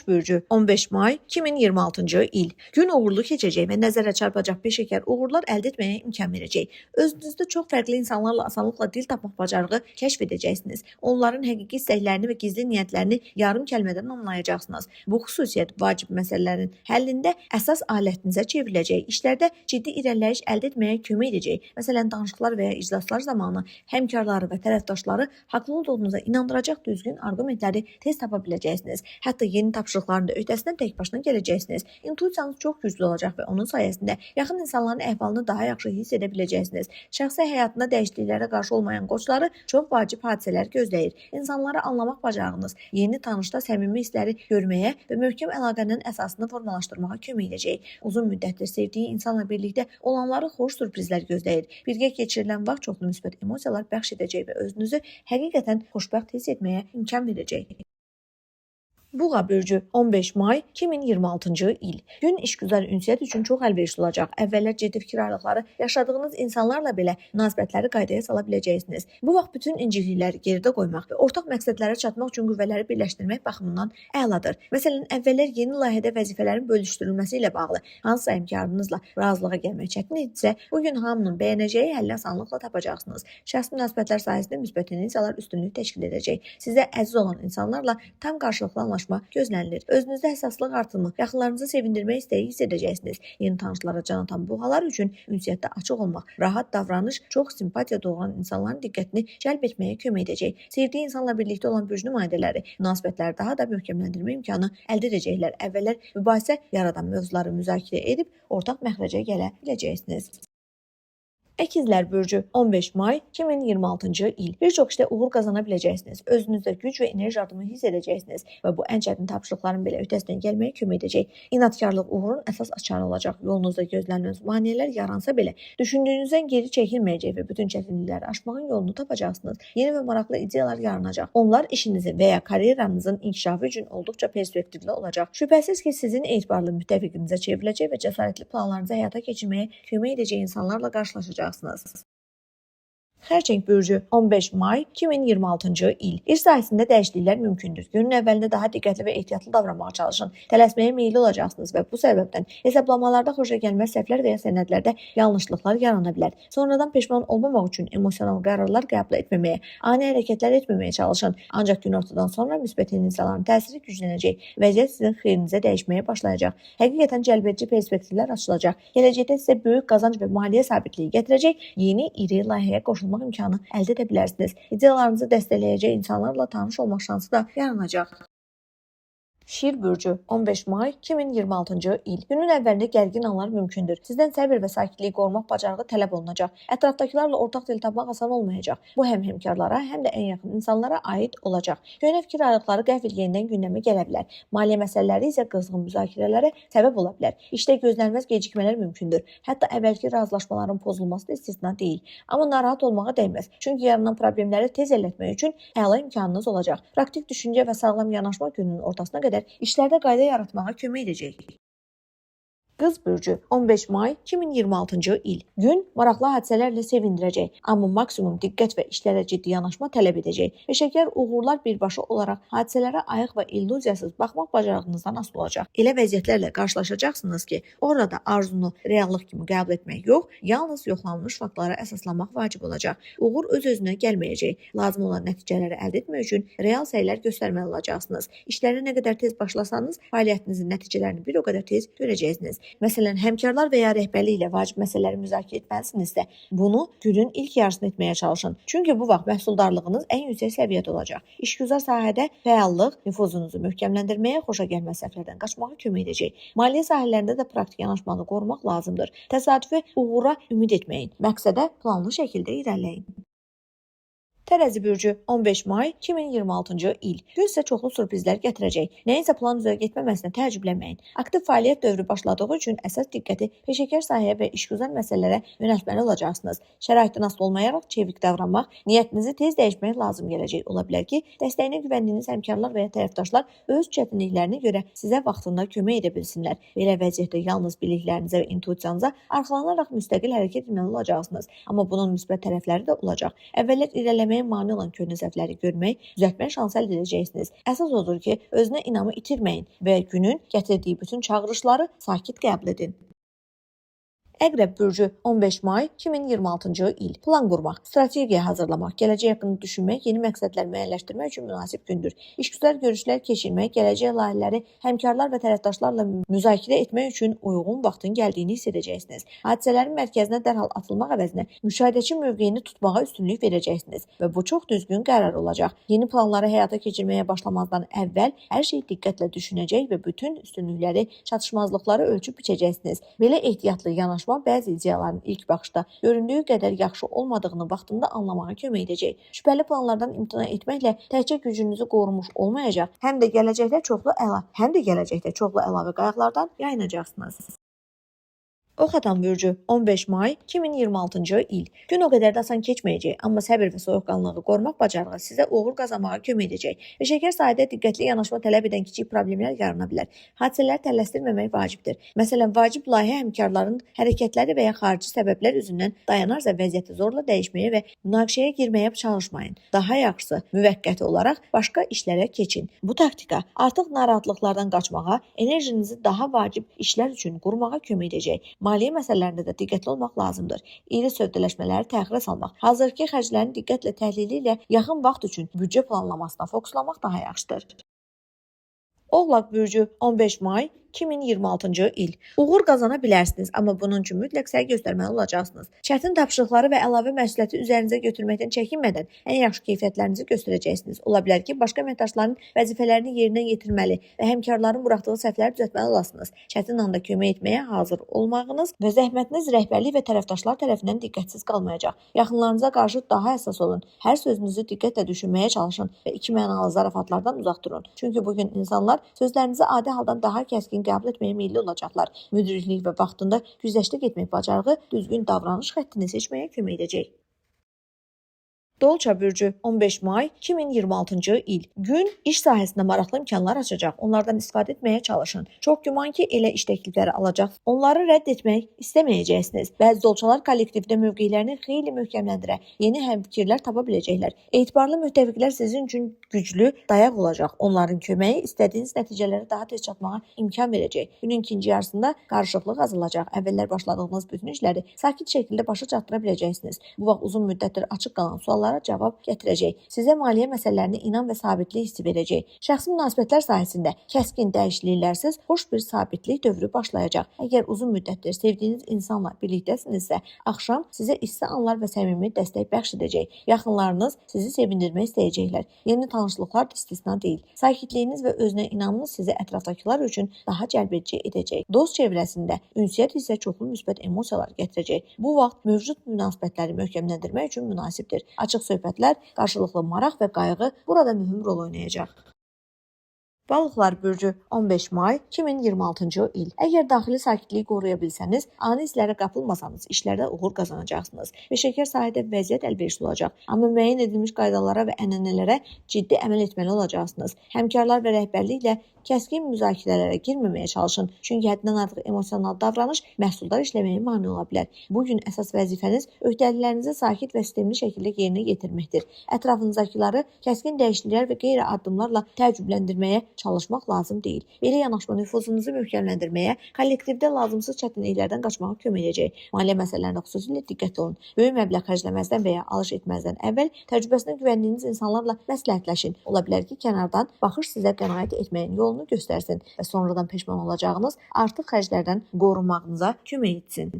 Baş bürcü 15 may 2026-cı il. Gün uğurlu keçəcək və nəzərə çarpacaq peşəkar uğurlar əldə etməyə imkan verəcək. Özünüzdə çox fərqli insanlarla asanlıqla dil tapmaq bacarığı kəşf edəcəksiniz. Onların həqiqi istəklərini və gizli niyyətlərini yarım kəlmədən anlayacaqsınız. Bu xüsusiyyət vacib məsələlərin həllində əsas alətinizə çevriləcək. İşlərdə ciddi irəliləyiş əldə etməyə kömək edəcək. Məsələn, danışıqlar və ya iclaslar zamanı həmkarları və tərəfdaşları haqlı olduğunuza inandıracaq düzgün arqumentləri tez tapa biləcəksiniz. Hətta yeni tapşırıqların da öhdəsindən tək başına gələcəksiniz. İntuisiyanız çox güclü olacaq və onun sayəsində yaxın insanların əhvalını daha yaxşı hiss edə biləcəksiniz. Şəxsi həyatında dəyişikliklərə qarşı olmayan qoçları çox vacib hadisələr gözləyir. İnsanları anlamaq bacarığınız yeni tanışda səmimi hissləri görməyə və möhkəm əlaqənin əsasını formalaşdırmağa kömək edəcək. Uzun müddətdir sevdiyi insanla birlikdə olanları xoş sürprizlər gözləyir. Birgə keçirilən vaxt çoxlu müsbət emosiyalar bəxş edəcək və özünüzü həqiqətən xoşbəxt hiss etməyə imkan verəcək. Buğa bürcü 15 may 2026-cı il. Gün işgüzar ünsiyyət üçün çox əlverişli olacaq. Əvvəllər ciddi fikir ayrılıqları yaşadığınız insanlarla belə münasibətləri qaydaya sala biləcəksiniz. Bu vaxt bütün inciklikləri geridə qoymaq və ortaq məqsədlərə çatmaq üçün qüvvələri birləşdirmək baxımından əladır. Məsələn, əvvəllər yeni layihədə vəzifələrin bölüşdürülməsi ilə bağlı hansısa həmkarınızla razılığa gəlmək çətin idisə, bu gün hamının bəyənəcəyi həlli asanlıqla tapacaqsınız. Şəxsi münasibətlər sayəsində müsbət tendensiyalar üstünlük təşkil edəcək. Sizə əziz olan insanlarla tam qarşılıqlı anlaşma gözlənilir. Özünüzdə həssaslıq artımı, yaxınlarınızı sevindirmək istəyi hiss edəcəksiniz. Yeni tanışlara can atan buğalar üçün ünsiyyətdə açıq olmaq, rahat davranış çox simpatiya doğuran insanların diqqətini cəlb etməyə kömək edəcək. Sevdiyi insanla birlikdə olan bürc nümayəndələri münasibətləri daha da möhkəmləndirmə imkanı əldə edəcəklər. Əvvəllər mübahisə yaradan mövzuları müzakirə edib ortaq məxrəcə gələ biləcəksiniz. Əkizlər bürcü 15 may 2026-cı il. Bir çox işdə uğur qazana biləcəksiniz. Özünüzdə güc və enerji artımı hiss edəcəksiniz və bu ən çətin tapşırıqların belə öhdəsindən gəlməyə kömək edəcək. İnadkarlıq uğurun əsas açarı olacaq. Yolunuzda gözlənilməz maneələr yaransa belə, düşündüyünüzdən geri çəkilməyəcək və bütün çətinlikləri aşmağın yolunu tapacaqsınız. Yeni və maraqlı ideyalar yaranacaq. Onlar işinizin və ya karyeranızın inkişafı üçün olduqca perspektivli olacaq. Şübhəsiz ki, sizin etibarlı müttəfiqinizə çevriləcək və cəsarətli planlarınızı həyata keçirməyə kömək edəcək insanlarla qarşılaşacaqsınız. Xərçəng bürcü 15 may 2026-cı il. İş sahəsində dəyişikliklər mümkündür. Günün əvvəlində daha diqqətli və ehtiyatlı davranmağa çalışın. Tələsməyə meyilli olacaqsınız və bu səbəbdən hesablamalarda xoşagəlməz səhvlər və ya sənədlərdə yanlışlıqlar yarana bilər. Sonradan peşman olmamaq üçün emosional qərarlar qəbul etməməyə, ani hərəkətlər etməməyə çalışın. Ancaq günortadan sonra müsbət tendensiyaların təsiri güclənəcək. Vəziyyət sizin xeyrinizə dəyişməyə başlayacaq. Həqiqətən cəlbedici perspektivlər açılacaq. Gələcəkdə sizə böyük qazanc və maliyyə sabitliyi gətirəcək yeni iri layihəyə qoşulmaq imkanı əldə edə bilərsiniz. İdeyalarınızı dəstəkləyəcək insanlarla tanış olmaq şansı da yaranacaq. Şir bürcü 15 may 2026-cı il. Günün əvvəlində gərgin anlar mümkündür. Sizdən səbir və sakitliyi qorumaq bacarığı tələb olunacaq. Ətrafdakılarla ortaq dil tapmaq asan olmayacaq. Bu həm həmkarlara, həm də ən yaxın insanlara aid olacaq. Köhnə fikir ayrılıqları qəfil yenidən gündəmə gələ bilər. Maliyyə məsələləri isə qızğın müzakirələrə səbəb ola bilər. İşdə gözlənilməz gecikmələr mümkündür. Hətta əvvəlki razılaşmaların pozulması da istisna deyil. Amma narahat olmağa dəyməz. Çünki yaranan problemləri tez əlləşmək üçün əla imkanınız olacaq. Praktik düşüncə və sağlam yanaşma gününün ortasına qədər işlərdə qayda yaratmağa kömək edəcək. Qız bürcü 15 may 2026-cı il. Gün maraqlı hadisələrlə sevindirəcək, amma maksimum diqqət və işlərə ciddi yanaşma tələb edəcək. Peşəkar uğurlar birbaşa olaraq hadisələrə ayıq və illüziyasız baxmaq bacarığınızdan asılı olacaq. Elə vəziyyətlərlə qarşılaşacaqsınız ki, orada arzunu reallıq kimi qəbul etmək yox, yalnız yoxlanılmış faktlara əsaslanmaq vacib olacaq. Uğur öz-özünə gəlməyəcək. Lazım olan nəticələri əldə etmək üçün real səylər göstərməli olacaqsınız. İşlərə nə qədər tez başlasanız, fəaliyyətinizin nəticələrini bir o qədər tez görəcəksiniz. Məsələn, həmkarlar və ya rəhbərlik ilə vacib məsələləri müzakirə etməlisinizsə, bunu günün ilk yarısını etməyə çalışın. Çünki bu vaxt məhsuldarlığınız ən yüksək səviyyədə olacaq. İşgüzar sahədə fəallıq nüfuzunuzu möhkəmləndirməyə, xoşagəlməz səhvlərdən qaçmağa kömək edəcək. Maliyyə sahələrində də praktik yanaşmanı qorumaq lazımdır. Təsadüfi uğura ümid etməyin. Məqsədə planlı şəkildə irəliləyin. Tərəzi bürcü 15 may 2026-cı il. Gün sizə çoxlu sürprizlər gətirəcək. Nəyinsə plan üzrə getməməsinə təəccüblənməyin. Aktiv fəaliyyət dövrü başladığı üçün əsas diqqəti peşəkar sahəyə və işgüzar məsələlərə yönəltməli olacaqsınız. Şəraitdən asılı olmayaraq çevik davranmaq, niyyətinizi tez dəyişmək lazım gələcək. Ola bilər ki, dəstəyinə güvəndiyiniz həmkarlar və ya tərəfdaşlar öz çətinliklərinə görə sizə vaxtında kömək edə bilsinlər. Belə vəziyyətdə yalnız biliklərinizə və intuisiyanıza arxalanaraq müstəqil hərəkət etməli olacaqsınız. Amma bunun müsbət tərəfləri də olacaq. Əvvəllər irəliləməyə ilerləməyə mane olan köhnə səhvləri görmək, düzəltmə şansı əldə edəcəksiniz. Əsas odur ki, özünə inamı itirməyin və günün gətirdiyi bütün çağırışları sakit qəbul edin. Əqrəb bürcü 15 may 2026-cı il. Plan qurmaq, strategiya hazırlamaq, gələcək haqqında düşünmək, yeni məqsədlər müəyyənləşdirmək üçün münasib gündür. İşgüzar görüşlər keçirmək, gələcək layihələri həmkarlar və tərəfdaşlarla müzakirə etmək üçün uyğun vaxtın gəldiyini hiss edəcəksiniz. Hadisələrin mərkəzinə dərhal atılmaq əvəzinə müşahidəçi mövqeyini tutmağa üstünlük verəcəksiniz və bu çox düzgün qərar olacaq. Yeni planları həyata keçirməyə başlamazdan əvvəl hər şeyi diqqətlə düşünəcək və bütün üstünlükləri, çatışmazlıqları ölçüb biçəcəksiniz. Belə ehtiyatlı yanaşma bəzi ideyaların ilk baxışda göründüyü qədər yaxşı olmadığını vaxtında anlamağa kömək edəcək. Şübhəli planlardan imtina etməklə təkcə gücünüzü qorumuş olmayacaq, həm də gələcəkdə çoxlu əlavə qayğılardan yayınacaqsınız. Ox atan bürcü 15 may 2026-cı il. Gün o qədər də asan keçməyəcək, amma səbir və soyuqqanlığı qorumaq bacarığı sizə uğur qazanmağa kömək edəcək. Peşəkar sahədə diqqətli yanaşma tələb edən kiçik problemlər yarana bilər. Hadisələri tələsdirməmək vacibdir. Məsələn, vacib layihə həmkarların hərəkətləri və ya xarici səbəblər üzündən dayanarsa vəziyyəti zorla dəyişməyə və münaqişəyə girməyə çalışmayın. Daha yaxşısı, müvəqqəti olaraq başqa işlərə keçin. Bu taktika artıq narahatlıqlardan qaçmağa, enerjinizi daha vacib işlər üçün qurmağa kömək edəcək. Maliyyə məsələlərində də diqqətli olmaq lazımdır. İri sövdələşmələri təxirə salmaq, hazırki xərclərin diqqətlə təhlili ilə yaxın vaxt üçün büdcə planlamasına fokuslamaq daha yaxşıdır. Oğlaq bürcü 15 may 2026-cı il. Uğur qazana bilərsiniz, amma bunun üçün mütləq səy göstərməli olacaqsınız. Çətin tapşırıqları və əlavə məsuliyyəti üzərinizə götürməkdən çəkinmədən ən yaxşı keyfiyyətlərinizi göstərəcəksiniz. Ola bilər ki, başqa əməkdaşların vəzifələrini yerinə yetirməli və həmkarların buraxdığı səhvləri düzəltməli olasınız. Çətin anda kömək etməyə hazır olmağınız və zəhmətiniz rəhbərlik və tərəfdaşlar tərəfindən diqqətsiz qalmayacaq. Yaxınlarınıza qarşı daha həssas olun. Hər sözünüzü diqqətlə düşünməyə çalışın və ikimənalı zarafatlardan uzaq durun. Çünki bugün insanlar sözlərinizi adi haldan daha kəskin qəbul etməyə meyilli olacaqlar. Müdriklik və vaxtında güzəştə getmək bacarığı düzgün davranış xəttini seçməyə kömək edəcək. Dolça bürcü 15 may 2026-cı il. Gün iş sahəsində maraqlı imkanlar açacaq. Onlardan istifadə etməyə çalışın. Çox güman ki, elə iş təklifləri alacaq. Onları rədd etmək istəməyəcəksiniz. Bəzi dolçalar kollektivdə mövqeylərini xeyli möhkəmləndirə, yeni həmfikirlər tapa biləcəklər. Etibarlı müttəfiqlər sizin üçün güclü dayaq olacaq. Onların köməyi istədiyiniz nəticələrə daha tez çatmağa imkan verəcək. Günün ikinci yarısında qarışıqlıq azalacaq. Əvvəllər başladığınız bütün işləri sakit şəkildə başa çatdıra biləcəksiniz. Bu vaxt uzun müddətdir açıq qalan suallar cavab gətirəcək. Sizə maliyyə məsələlərini inam və sabitlik hissi verəcək. Şəxsi münasibətlər sahəsində kəskin dəyişikliklərsiz xoş bir sabitlik dövrü başlayacaq. Əgər uzun müddətdir sevdiyiniz insanla birlikdəsinizsə, axşam sizə isti anlar və səmimi dəstək bəxş edəcək. Yaxınlarınız sizi sevindirmək istəyəcəklər. Yeni tanışlıqlar da istisna deyil. Sakitliyiniz və özünə inamınız sizi ətrafdakılar üçün daha cəlbedici edəcək. Dost çevrəsində ünsiyyət isə çoxlu müsbət emosiyalar gətirəcək. Bu vaxt mövcud münasibətləri möhkəmləndirmək üçün münasibdir. Açıq söhbətlər, qarşılıqlı maraq və qayğı burada mühüm rol oynayacaq. Balıqlar bürcü 15 may 2026-cı il. Əgər daxili sakitliyi qoruya bilsəniz, ani hisslərə qapılmasanız, işlərdə uğur qazanacaqsınız. Peşəkar sahədə vəziyyət əlverişli olacaq, amma müəyyən edilmiş qaydalara və ənənələrə ciddi əməl etməli olacaqsınız. Həmkarlar və rəhbərliklə kəskin müzakirələrə girməməyə çalışın, çünki həddindən artıq emosional davranış məhsuldar işləməyə mane ola bilər. Bugün əsas vəzifəniz öhdəliklərinizi sakit və sistemli şəkildə yerinə yetirməkdir. Ətrafınızdakıları kəskin dəyişikliklər və qeyri addımlarla təəccübləndirməyə çalışmaq lazım deyil. Belə yanaşma nüfuzunuzu möhkəmləndirməyə, kollektivdə lazımsız çətinliklərdən qaçmağa kömək edəcək. Maliyyə məsələlərində xüsusilə diqqətli olun. Böyük məbləğ xərcləməzdən və ya alış etməzdən əvvəl təcrübəsinə güvəndiyiniz insanlarla məsləhətləşin. Ola bilər ki, kənardan baxış sizə qənaət etməyin yolunu göstərsin və sonradan peşman olacağınız artıq xərclərdən qorunmağınıza kömək etsin.